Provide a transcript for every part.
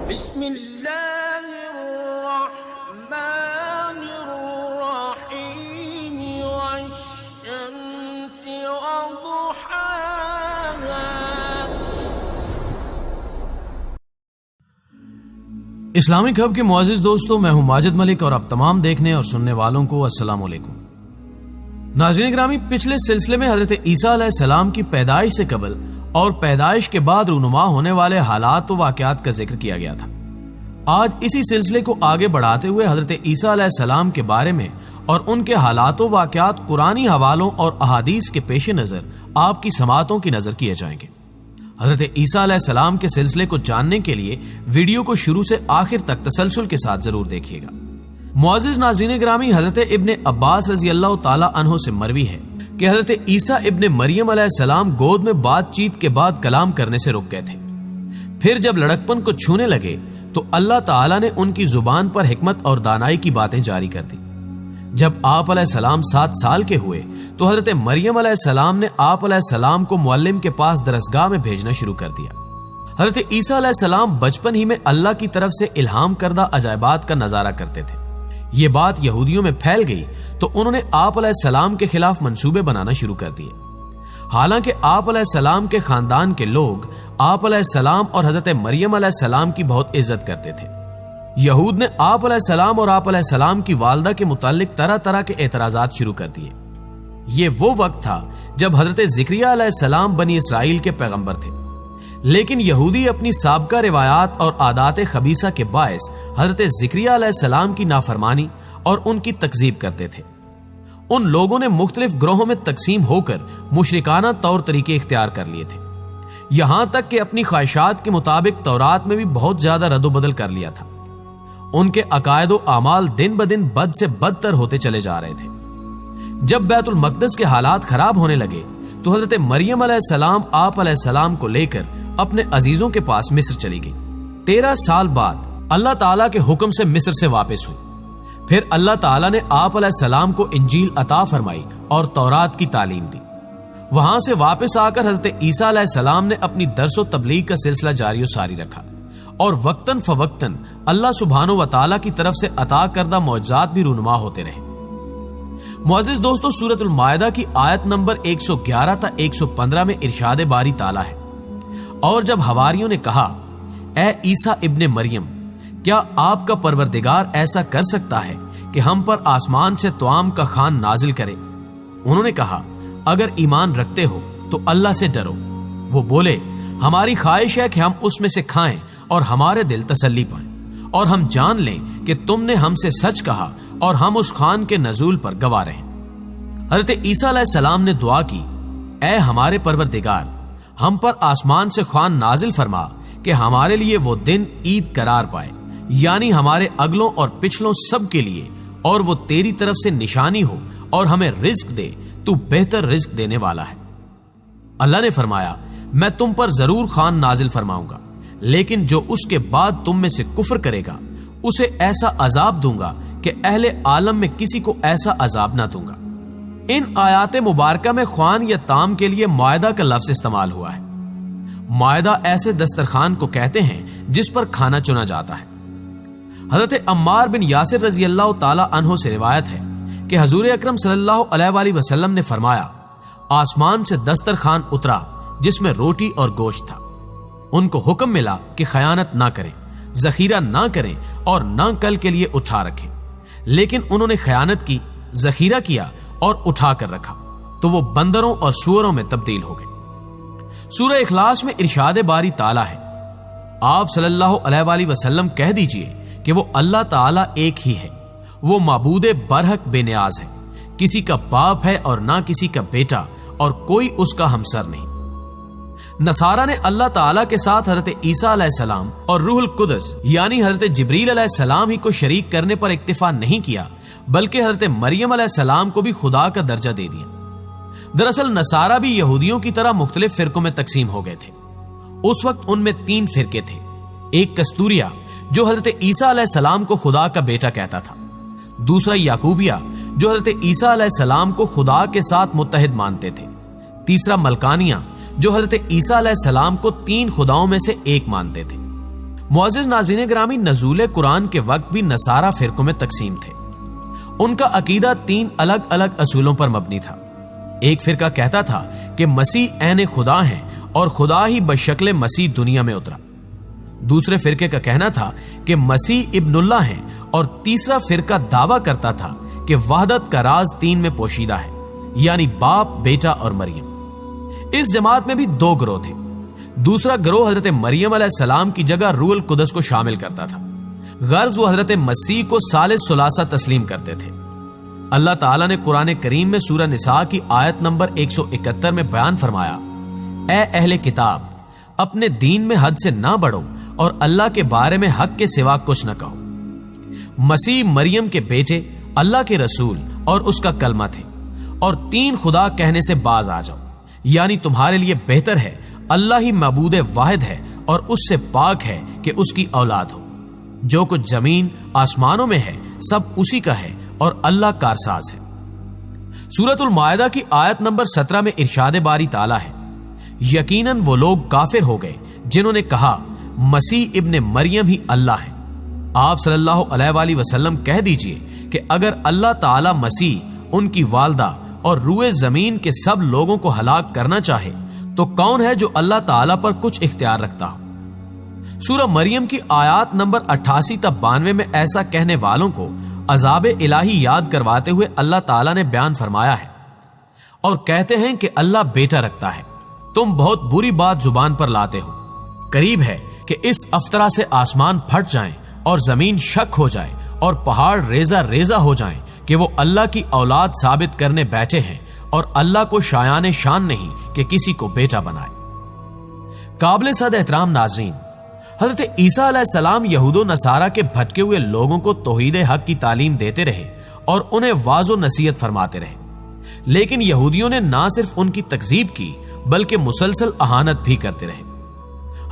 بسم اللہ الرحمن الرحیم والشمس وضحاها۔ اسلامک ہب کے معزز دوستوں، میں ہوں ماجد ملک اور آپ تمام دیکھنے اور سننے والوں کو السلام علیکم۔ ناظرین گرامی، پچھلے سلسلے میں حضرت عیسیٰ علیہ السلام کی پیدائش سے قبل اور پیدائش کے بعد رونما ہونے والے حالات و واقعات کا ذکر کیا گیا تھا۔ آج اسی سلسلے کو آگے بڑھاتے ہوئے حضرت عیسیٰ علیہ السلام کے بارے میں اور ان کے حالات و واقعات قرآنی حوالوں اور احادیث کے پیش نظر آپ کی سماعتوں کی نظر کیے جائیں گے۔ حضرت عیسیٰ علیہ السلام کے سلسلے کو جاننے کے لیے ویڈیو کو شروع سے آخر تک تسلسل کے ساتھ ضرور دیکھیے گا۔ معزز ناظرین گرامی، حضرت ابن عباس رضی اللہ تعالی عنہ سے مروی ہے کہ حضرت عیسیٰ ابن مریم علیہ السلام گود میں بات چیت کے بعد کلام کرنے سے رک گئے تھے۔ پھر جب لڑکپن کو چھونے لگے تو اللہ تعالیٰ نے ان کی زبان پر حکمت اور دانائی کی باتیں جاری کر دی۔ جب آپ علیہ السلام 7 سال کے ہوئے تو حضرت مریم علیہ السلام نے آپ علیہ السلام کو معلم کے پاس درسگاہ میں بھیجنا شروع کر دیا۔ حضرت عیسیٰ علیہ السلام بچپن ہی میں اللہ کی طرف سے الہام کردہ عجائبات کا نظارہ کرتے تھے۔ یہ بات یہودیوں میں پھیل گئی تو انہوں نے آپ علیہ السلام کے خلاف منصوبے بنانا شروع کر دیے۔ حالانکہ آپ علیہ السلام کے خاندان کے لوگ آپ علیہ السلام اور حضرت مریم علیہ السلام کی بہت عزت کرتے تھے، یہود نے آپ علیہ السلام اور آپ علیہ السلام کی والدہ کے متعلق طرح طرح کے اعتراضات شروع کر دیے۔ یہ وہ وقت تھا جب حضرت زکریا علیہ السلام بنی اسرائیل کے پیغمبر تھے، لیکن یہودی اپنی سابقہ روایات اور عادات خبیثہ کے باعث حضرت زکریا علیہ السلام کی نافرمانی اور ان کی تکذیب کرتے تھے۔ ان لوگوں نے مختلف گروہوں میں تقسیم ہو کر مشرکانہ طور طریقے اختیار کر لیے تھے، یہاں تک کہ اپنی خواہشات کے مطابق تورات میں بھی بہت زیادہ رد و بدل کر لیا تھا۔ ان کے عقائد و اعمال دن بدن بد سے بدتر ہوتے چلے جا رہے تھے۔ جب بیت المقدس کے حالات خراب ہونے لگے تو حضرت مریم علیہ السلام آپ علیہ السلام کو لے کر اپنے عزیزوں کے پاس مصر چلی گئی۔ 13 سال بعد اللہ تعالیٰ کے حکم سے مصر سے واپس ہوئی۔ پھر اللہ تعالیٰ نے آپ علیہ السلام کو انجیل عطا فرمائی اور تورات کی تعلیم دی۔ وہاں سے واپس آ کر حضرت عیسیٰ علیہ السلام نے اپنی درس و تبلیغ کا سلسلہ جاری و ساری رکھا اور وقتاً فوقتاً اللہ سبحانہ و تعالیٰ کی طرف سے عطا کردہ معجزات بھی رونما ہوتے رہے۔ معزز دوستو، سورۃ المائدہ کی آیت نمبر 111 تا 115 میں ارشاد باری تعالیٰ ہے، اور جب حواریوں نے کہا اے عیسیٰ ابن مریم، کیا آپ کا پروردگار ایسا کر سکتا ہے کہ ہم پر آسمان سے طعام کا خوان نازل کرے؟ انہوں نے کہا اگر ایمان رکھتے ہو تو اللہ سے ڈرو۔ وہ بولے ہماری خواہش ہے کہ ہم اس میں سے کھائیں اور ہمارے دل تسلی پائیں، اور ہم جان لیں کہ تم نے ہم سے سچ کہا اور ہم اس خوان کے نزول پر گواہ رہیں۔ حضرت عیسیٰ علیہ السلام نے دعا کی اے ہمارے پروردگار، ہم پر آسمان سے خوان نازل فرما کہ ہمارے لیے وہ دن عید قرار پائے، یعنی ہمارے اگلوں اور پچھلوں سب کے لیے، اور وہ تیری طرف سے نشانی ہو اور ہمیں رزق دے، تو بہتر رزق دینے والا ہے۔ اللہ نے فرمایا میں تم پر ضرور خوان نازل فرماؤں گا، لیکن جو اس کے بعد تم میں سے کفر کرے گا اسے ایسا عذاب دوں گا کہ اہل عالم میں کسی کو ایسا عذاب نہ دوں گا۔ ان آیات مبارکہ میں خوان یا طعام کے لیے معدہ کا لفظ استعمال ہوا ہے۔ معدہ ایسے دسترخوان کو کہتے ہیں جس پر کھانا چنا جاتا ہے۔ حضرت عمار بن یاسر رضی اللہ تعالی عنہ سے روایت ہے کہ حضور اکرم صلی اللہ علیہ وآلہ وسلم نے فرمایا آسمان سے دسترخوان اترا جس میں روٹی اور گوشت تھا۔ ان کو حکم ملا کہ خیانت نہ کریں، ذخیرہ نہ کریں اور نہ کل کے لیے اٹھا رکھیں، لیکن انہوں نے خیانت کی، ذخیرہ کیا اور اٹھا کر رکھا تو وہ بندروں اور سوروں میں تبدیل ہو گئے۔ سورہ اخلاص میں ارشاد باری تعالیٰ ہے آپ صلی اللہ علیہ وآلہ وسلم کہہ دیجئے کہ وہ اللہ تعالیٰ ایک ہی ہے، وہ معبود برحق بے نیاز ہے، کسی کا باپ ہے اور نہ کسی کا بیٹا، اور کوئی اس کا ہمسر نہیں۔ نصارہ نے اللہ تعالیٰ کے ساتھ حضرت عیسیٰ علیہ السلام اور روح القدس یعنی حضرت جبریل علیہ السلام ہی کو شریک کرنے پر اکتفا نہیں کیا، بلکہ حضرت مریم علیہ السلام کو بھی خدا کا درجہ دے دیا۔ دراصل نصارہ بھی یہودیوں کی طرح مختلف فرقوں میں تقسیم ہو گئے تھے۔ اس وقت ان میں 3 فرقے تھے، ایک کستوریا جو حضرت عیسیٰ علیہ السلام کو خدا کا بیٹا کہتا تھا، دوسرا یعقوبیہ جو حضرت عیسیٰ علیہ السلام کو خدا کے ساتھ متحد مانتے تھے، تیسرا ملکانیہ جو حضرت عیسیٰ علیہ السلام کو 3 خداؤں میں سے ایک مانتے تھے۔ मुअज़्ज़िज़ नाज़रीन ग्रामी, नज़ूल कुरान के वक्त भी नसारा फिरकों में तकसीम थे। उनका अकीदा 3 अलग अलग असूलों पर मबनी था। एक फिरका कहता था कि मसीह ऐन खुदा हैं और खुदा ही बशक्ल मसीह दुनिया में उतरा। दूसरे फिरके का कहना था कि मसीह इब्नुल्लाह हैं और तीसरा फिरका दावा करता था कि वहदत का राज 3 में पोशीदा है, यानी बाप, बेटा और मरियम। इस जमात में भी 2 गिरोह थे। दूसरा गिरोह हजरत मरियम अलैहिस्सलाम की जगह रूहुल कुदस को शामिल करता था। गर्ज वो हजरत मसीह को सालिस सुलासा तस्लीम करते थे। अल्लाह ताला ने कुरान करीम में सूरह निसा की आयत नंबर 171 में बयान फरमाया, ए अहले किताब, अपने दीन में हद से ना बढ़ो और अल्लाह के बारे में हक के सिवा कुछ न कहो। मसीह मरियम के बेटे, अल्लाह के रसूल और उसका कलमा थे, और 3 खुदा कहने से बाज आ जाओ, यानी तुम्हारे लिए बेहतर है अल्लाह ही मबूद वाहिद है और उससे पाक है कि उसकी औलाद हो। जो कुछ जमीन आसमानों में है सब उसी का है और अल्लाह कारसाज है। सूरतुल मायदा की आयत नंबर 17 में इरशाद बारी ताला है, यकीनन वो लोग काफिर हो गए जिन्होंने कहा मसीह इब्ने मरियम ही अल्लाह है। आप सल्लल्लाहु अलैहि वसल्लम कह दीजिए कि अगर अल्लाह ताला मसीह, उनकी वालदा और रूए जमीन के सब लोगों को हलाक करना चाहे तो कौन है जो अल्लाह ताला पर कुछ इख्तियार रखता हो। सूरह मरियम की आयत नंबर 88 तक 92 में ऐसा कहने वालों को अजाब इलाही याद करवाते हुए अल्लाह ताला ने बयान फरमाया है, और कहते हैं कि अल्लाह बेटा रखता है, तुम बहुत बुरी बात जुबान पर लाते हो। करीब है कि इस अफ्तरा से आसमान फट जाएं और जमीन शक हो जाए और पहाड़ रेजा रेजा हो जाएं कि वो अल्लाह की औलाद साबित करने बैठे हैं, और अल्लाह को शायान शान नहीं कि किसी को बेटा बनाए। काबिल सद एहतराम नाजरीन, हजरत ईसा अलैहिस्सलाम यहूदो नसारा के भटके हुए लोगों को तौहीद हक की तालीम देते रहे और उन्हें वाज़ो नसीहत फरमाते रहे, लेकिन यहूदियों ने ना सिर्फ उनकी तकजीब की बल्कि मुसलसल अहानत भी करते रहे।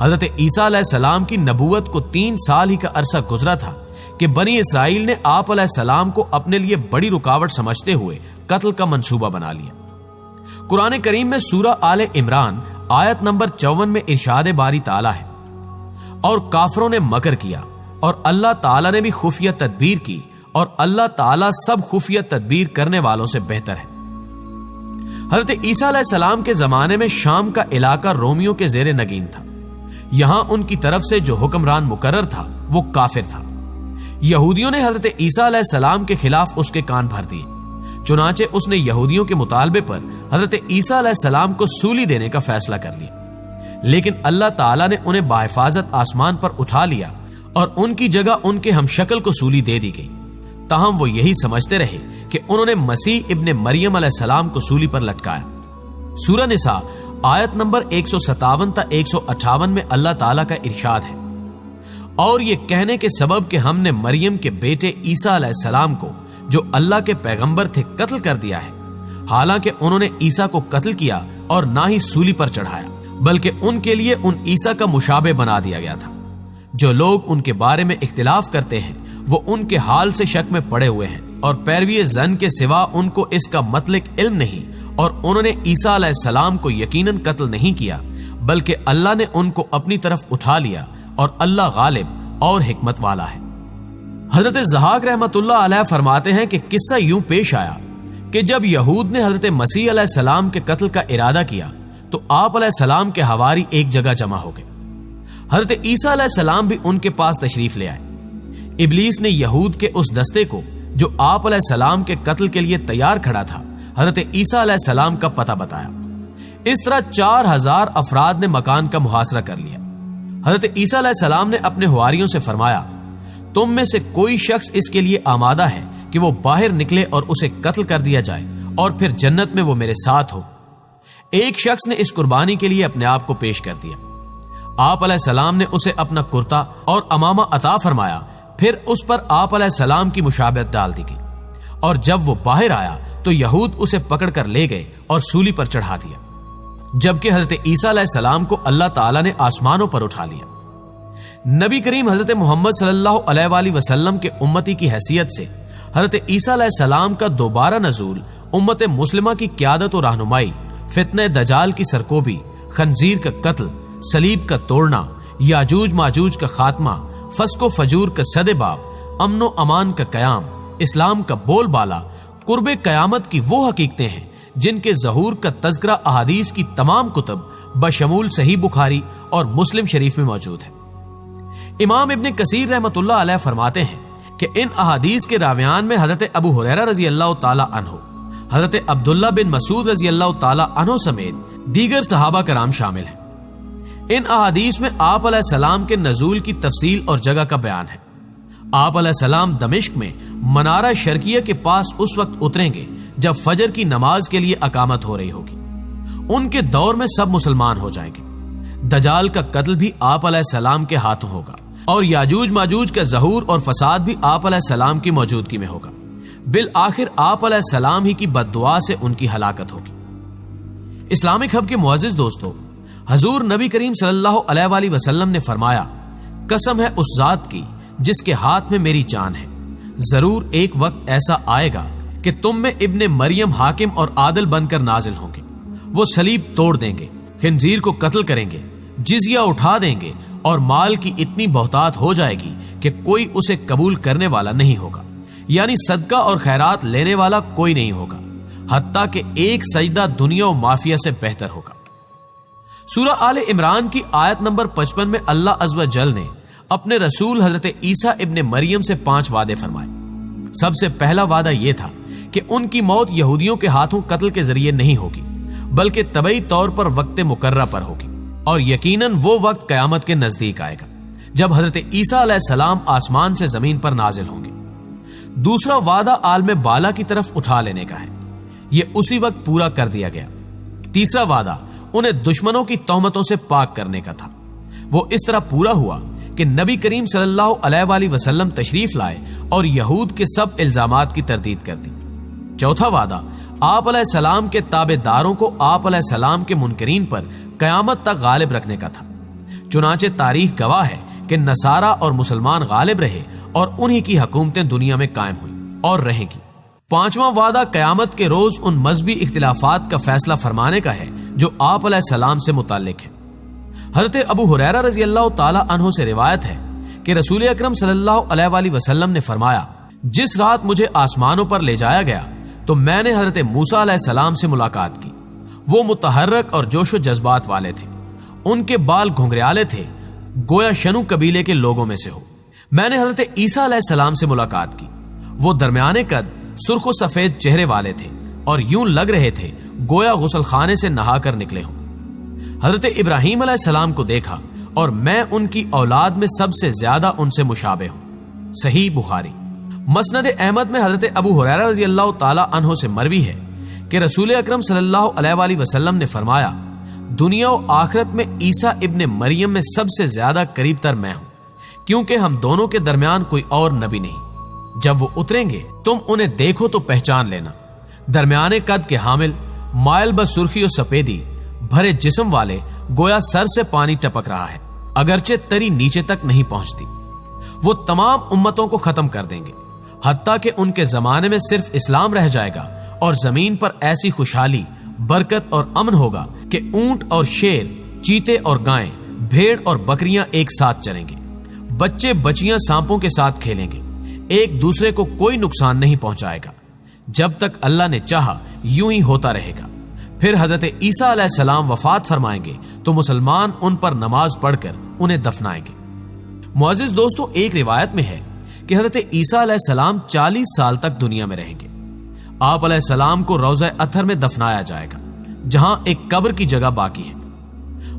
हजरत ईसा अलैहिस्सलाम की नबूवत को 3 साल ही का अरसा गुजरा था कि बनी इसराइल ने आप अलैहिस्सलाम को अपने लिए बड़ी रुकावट समझते हुए कत्ल का मंसूबा बना लिया। कुरान करीम में सूरह आले इमरान आयत नंबर 54 में इरशाद बारी ताला है, और काफरों ने मकर किया और अल्लाह ताला ने भी खुफिया तदबीर की, और अल्लाह ताला सब खुफिया तदबीर करने वालों से बेहतर है। हजरत ईसा अलैहिस्सलाम के जमाने में शाम का इलाका रोमियों के जेरे नगीन था। यहां उनकी तरफ से जो हुक्मरान मुकर्रर था वो काफिर था। यहूदियों ने हजरत ईसा अलैहिस्सलाम के खिलाफ उसके कान भर दिए, चुनाचे उसने यहूदियों के मुतालबे पर हजरत ईसा अलैहिस्सलाम को सूली देने का फैसला कर लिया, लेकिन अल्लाह ताला ने उन्हें बाहिफाजत आसमान पर उठा लिया और उनकी जगह उनके हमशक्ल को सूली दे दी गई। ताहम वो यही समझते रहे कि उन्होंने मसीह इब्ने मरियम अलैहिस्सलाम को सूली पर लटकाया। सूरह निसा आयत नंबर 157 तक 158 में अल्लाह ताला का इरशाद है, और ये कहने के सबब कि हमने मरियम के बेटे ईसा अलैहिस्सलाम को जो अल्लाह के पैगंबर थे कत्ल कर दिया है, हालांकि उन्होंने ईसा को कत्ल किया और ना ही सूली पर चढ़ाया, बल्कि उनके लिए उन ईसा का मुशाबे बना दिया गया था। जो लोग उनके बारे में इख्तिलाफ करते हैं वो उनके हाल से शक में पड़े हुए हैं और पैरवी जन के सिवा उनको इसका मतलब इल्म नहीं, और उन्होंने ईसा अलैहिस्सलाम को यकीनन कत्ल नहीं किया, बल्कि अल्लाह ने उनको अपनी तरफ उठा लिया और अल्लाह गालिब और हिकमत वाला है। हजरत ज़हाक रहमतुल्लाह अलैह फरमाते हैं कि किस्सा यूं पेश आया कि जब यहूद ने हजरत मसीह अलैहिस्सलाम के कत्ल का इरादा किया तो आप अलैहिस्सलाम के हवारी एक जगह जमा हो गए। हजरत ईसा अलैहिस्सलाम भी उनके पास तशरीफ ले आए। इब्लीस ने यहूद के उस दस्ते को जो आप अलैहिस्सलाम के कत्ल के लिए तैयार खड़ा था हजरत ईसा अलैहिस्सलाम का पता बताया। इस तरह 4000 अफराद ने मकान का मुहासरा कर लिया। हजरत ईसा अलैहिस्सलाम ने अपने हुआरियों से फरमाया, तुम में से कोई शख्स इसके लिए आमादा है कि वो बाहर निकले और उसे कत्ल कर दिया जाए और फिर जन्नत में वो मेरे साथ हो। एक शख्स ने इस कुर्बानी के लिए अपने आप को पेश कर दिया। आप अलैहिस्सलाम ने उसे अपना कुर्ता और अमामा अता फरमाया, फिर उस पर आप अलैहिस्सलाम की मुशाबहत डाल दी गई, और जब वो बाहर आया तो यहूद उसे पकड़कर ले गए और सूली पर चढ़ा दिया, जबकि हजरत ईसा अलैहिस्सलाम को अल्लाह ताला ने आसमानों पर उठा लिया। नबी करीम हजरत मोहम्मद सल्लल्लाहु अलैहि वसल्लम के उम्मती की हैसियत से हजरत ईसा अलैहिस्सलाम का दोबारा नजूल, उम्मत मुस्लिमा की क़यादत और रहनुमाई, फितने दजाल की सरकोबी, खंजीर का कत्ल, सलीब का तोड़ना, याजूज माजूज का खात्मा, फस्को फजूर का सदेबाब, अमनो अमान का कयाम, इस्लाम का बोलबाला, कुर्बे कयामत की वो हकीकतें हैं जिनके ज़हूर का तज़किरा अहादीस की तमाम कुतुब बशमूल सही बुखारी और मुस्लिम शरीफ में मौजूद है। इमाम इब्न कसीर रहमतुल्लाह अलैह फरमाते हैं कि इन अहादीस के रावियान में हजरत अबू हुरैरा रजी अल्लाह ताला अन्हु, हजरत अब्दुल्ला बिन मसूद रजी अल्लाह ताला अन्हु समेत दीगर सहाबा कराम शामिल हैं। इन अहादीस में आप अलैहिस्सलाम के नज़ूल की तफसील और जगह का बयान है। आप अलैहिस्सलाम दमिश्क में मनारा शर्किया के पास उस वक्त उतरेंगे जब फजर की नमाज के लिए अकामत हो रही होगी। उनके दौर में सब मुसलमान हो जाएंगे। दजाल का कत्ल भी आप अलैहिस्सलाम के हाथों होगा और याजूज माजूज का ज़हूर और फसाद भी आप अलैहिस्सलाम की मौजूदगी में होगा। बिल आखिर आप अलैहिस्सलाम ही की बद्दुआ से उनकी हलाकत होगी। इस्लामिक हब के मुअज़्ज़िज़ दोस्तों, हजूर नबी करीम सल्लल्लाहु अलैहि वसल्लम ने फरमाया, कसम है उस जात की जिसके हाथ में मेरी जान है, जरूर एक वक्त ऐसा आएगा कि तुम में इब्ने मरियम हाकिम और आदिल बनकर नाजिल होंगे। वो सलीब तोड़ देंगे, खिंजीर को कत्ल करेंगे, जिजिया उठा देंगे और माल की इतनी बहुतात हो जाएगी कि कोई उसे कबूल करने वाला नहीं होगा, यानी सदका और खैरात लेने वाला कोई नहीं होगा, हत्ता कि एक सजदा दुनिया और माफिया से बेहतर होगा। सूरह आले इमरान की आयत नंबर 55 में अल्लाह अज़्ज़ व जल ने अपने रसूल हजरत ईसा इब्ने मरियम से 5 वादे फरमाए। सबसे पहला वादा यह था कि उनकी मौत यहूदियों के हाथों कत्ल के जरिए नहीं होगी, बल्कि तबई तौर पर वक्त मुकर्रा पर होगी, और यकीनन वो वक्त कयामत के नजदीक आएगा जब हजरत ईसा अलैहिस्सलाम आसमान से जमीन पर नाजिल होंगे। दूसरा वादा आलम बाला की तरफ उठा लेने का है, यह उसी वक्त पूरा कर दिया गया। तीसरा वादा उन्हें दुश्मनों की तोहमतों से पाक करने का था, वो इस तरह पूरा हुआ कि नबी करीम सल्लल्लाहु अलैहि वसल्लम तशरीफ लाए और यहूद के सब इल्जामात की तरदीद कर दी। चौथा वादा आप अलैहिस्सलाम के ताबेदारों को आप अलैहिस्सलाम के मुनकरीन पर कयामत तक गालिब रखने का था। चुनाचे तारीख गवाह है कि नसारा और मुसलमान गालिब रहे और उन्हीं की हुकूमतें दुनिया में कायम हुई और रहेंगी। पांचवां वादा कयामत के रोज उन मजहबी इख्तिलाफात का फैसला फरमाने का है जो आप अलैहिस्सलाम से मुताल्लिक है। हज़रत अबू हुरैरा रज़ी अल्लाह ताला अन्हु से रिवायत है कि रसूल अकरम सल्लल्लाहु अलैहि वसल्लम ने फरमाया, जिस रात मुझे आसमानों पर ले जाया गया तो मैंने हज़रत मूसा अलैहिस्सलाम से मुलाकात की। वो मुतहर्रक और जोशो जज्बात वाले थे, उनके बाल घुंघरियाले थे, गोया शनु कबीले के लोगों में से हो। मैंने हज़रत ईसा अलैहिस्सलाम से मुलाकात की। वो दरमियाने कद, सुर्खो सफेद चेहरे वाले थे और यूं लग रहे थे गोया गुसल खाने से नहाकर निकले हों। हजरत इब्राहीम अलैहिस्सलाम को देखा और मैं उनकी औलाद में सबसे ज्यादा उनसे मुशाबे हूं। सही बुखारी। मसनद अहमद में हजरत अबू हुरैरा रज़ी अल्लाह ताला अन्हु से मरवी है कि रसूल अकरम सल्लल्लाहु अलैहि वसल्लम ने फरमाया, दुनिया और आखिरत में ईसा इब्ने मरियम में सबसे ज्यादा करीब तर मैं हूं, क्योंकि हम दोनों के दरमियान कोई और नबी नहीं। जब वो उतरेंगे तुम उन्हें देखो तो पहचान लेना। दरमियाने कद के हामिल, मायल ब सुर्खी और सफेदी, भरे जिस्म वाले, गोया सर से पानी टपक रहा है, अगरचे तरी नीचे तक नहीं पहुंचती। वो तमाम उम्मतों को खत्म कर देंगे, हत्ता कि उनके जमाने में सिर्फ इस्लाम रह जाएगा और जमीन पर ऐसी खुशहाली, बरकत और अमन होगा कि ऊंट और शेर, चीते और गायें, भेड़ और बकरियां एक साथ चलेंगे। बच्चे बच्चियां सांपों के साथ खेलेंगे, एक दूसरे को कोई नुकसान नहीं पहुंचाएगा। जब तक अल्लाह ने चाहा यूं ही होता रहेगा। फिर हजरत ईसा अलैहिस्सलाम वफात फरमाएंगे तो मुसलमान उन पर नमाज पढ़कर उन्हें दफनाएंगे। मुअज़्ज़िज़ दोस्तों, एक रिवायत में है कि हजरत ईसा अलैहिस्सलाम 40 साल तक दुनिया में रहेंगे। आप अलैहिस्सलाम को रौज़ा अत्हर में दफनाया जाएगा, जहां एक कब्र की जगह बाकी है।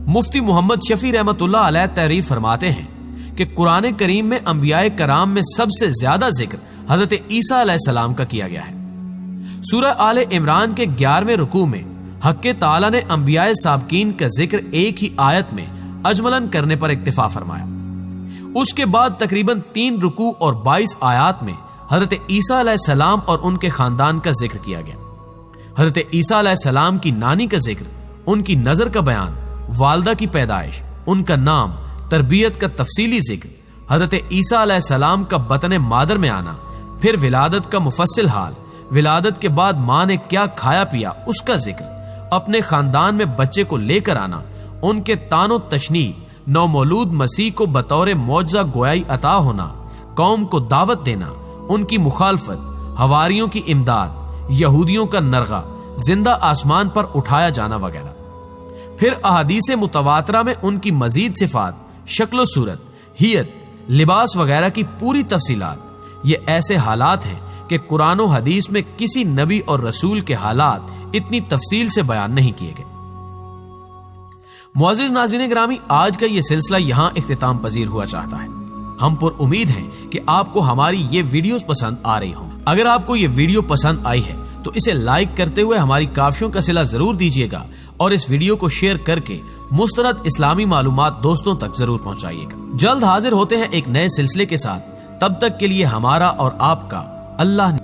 मुफ्ती मोहम्मद शफी रहमतुल्लाह अलैह तहरीर फरमाते हैं कि कुरान करीम में अंबियाए कराम में सबसे ज्यादा जिक्र हजरत ईसा अलैहिस्सलाम का किया गया है। सूरह आले इमरान के 11वें रुकू में हक़ ताला ने अंबियाए साबकीन का जिक्र एक ही आयत में अजमलन करने पर इक्तिफा फरमाया। उसके बाद तकरीबन 3 रुकू और 22 आयात में हजरत ईसा अलैहिस्सलाम और उनके खानदान का जिक्र किया गया। हजरत ईसा अलैहिस्सलाम की नानी का जिक्र, उनकी नजर का बयान, वालदा की पैदाइश, उनका नाम, तरबियत का तफसीली जिक्र, हजरत ईसा अलैहिस्सलाम का बतन मादर में आना, फिर विलादत का मुफस्सिल हाल, विलादत के बाद मां ने क्या खाया पिया उसका जिक्र, अपने खानदान में बच्चे को लेकर आना, उनके तानो तशनी, नौमौलूद मसीह को बतौर मौजज़ा गोयाई अता होना, कौम को दावत देना, उनकी मुखालफत, हवारियों की इमदाद, यहूदियों का नरगा, जिंदा आसमान पर उठाया जाना वगैरह। फिर अहादीसे मुतवातरा में उनकी मजीद सिफात, शक्ल सूरत, हियत, लिबास वगैरह की पूरी तफसीलात। ये ऐसे हालात हैं कि कुरान और हदीस में किसी नबी और रसूल के हालात इतनी तफसील से बयान नहीं किए गए। मुअज़्ज़िज़ नाज़रीन ग्रामी, आज का ये सिलसिला यहाँ इख्तिताम पजीर हुआ चाहता है। हम पर उम्मीद हैं कि आपको हमारी ये वीडियोस पसंद आ रही हों। अगर आपको ये वीडियो पसंद आई है तो इसे लाइक करते हुए हमारी काफियों का सिला जरूर दीजिएगा और इस वीडियो को शेयर करके मुस्तरद इस्लामी मालूमात दोस्तों तक जरूर पहुंचाइएगा। जल्द हाजिर होते हैं एक नए सिलसिले के साथ। तब तक के लिए हमारा और आपका अल्लाह